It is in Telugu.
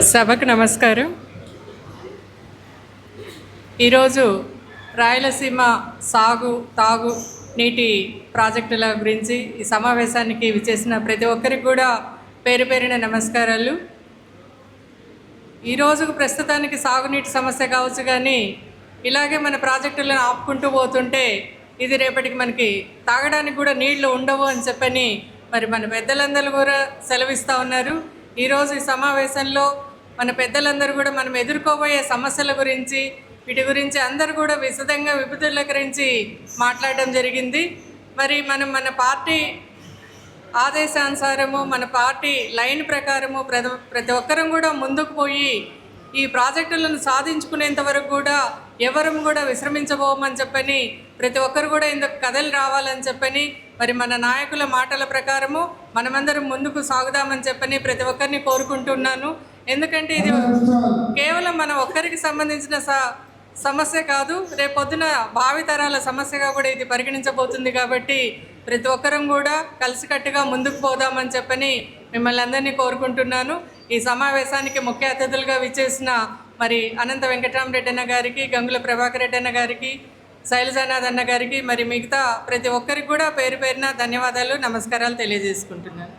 సభకు నమస్కారం. ఈరోజు రాయలసీమ సాగు తాగు నీటి ప్రాజెక్టుల గురించి ఈ సమావేశానికి విచ్చేసిన ప్రతి ఒక్కరికి కూడా పేరు పేరిన నమస్కారాలు. ఈరోజు ప్రస్తుతానికి సాగునీటి సమస్య కావచ్చు, కానీ ఇలాగే మన ప్రాజెక్టులను ఆపుకుంటూ పోతుంటే ఇది రేపటికి మనకి తాగడానికి కూడా నీళ్లు ఉండవు అని చెప్పని మరి మన పెద్దలందరూ కూడా సెలవిస్తూ ఉన్నారు. ఈరోజు ఈ సమావేశంలో మన పెద్దలందరూ కూడా మనం ఎదుర్కోబోయే సమస్యల గురించి వీటి గురించి అందరూ కూడా విశదంగా విపులీకరించి మాట్లాడడం జరిగింది. మరి మన పార్టీ ఆదేశానుసారము మన పార్టీ లైన్ ప్రకారము ప్రతి ఒక్కరం కూడా ముందుకు పోయి ఈ ప్రాజెక్టులను సాధించుకునేంత వరకు కూడా ఎవరం కూడా విశ్రమించబోమని చెప్పని ప్రతి ఒక్కరు కూడా ఇందుకు కథలు రావాలని చెప్పని మరి మన నాయకుల మాటల ప్రకారము మనమందరం ముందుకు సాగుదామని చెప్పని ప్రతి ఒక్కరిని కోరుకుంటున్నాను. ఎందుకంటే ఇది కేవలం మన ఒక్కరికి సంబంధించిన సమస్య కాదు, రేపొద్దున భావితరాల సమస్యగా కూడా ఇది పరిగణించబోతుంది. కాబట్టి ప్రతి ఒక్కరం కూడా కలిసికట్టుగా ముందుకు పోదామని చెప్పని మిమ్మల్ని అందరినీ కోరుకుంటున్నాను. ఈ సమావేశానికి ముఖ్య అతిథులుగా విచ్చేసిన మరి అనంత వెంకటరామరెడ్డి అన్న గారికి, గంగుల ప్రభాకర్ రెడ్డి అన్న గారికి, శైలజానాథ్ అన్న గారికి, మరి మిగతా ప్రతి ఒక్కరికి కూడా పేరు పేరున ధన్యవాదాలు, నమస్కారాలు తెలియజేసుకుంటున్నాను.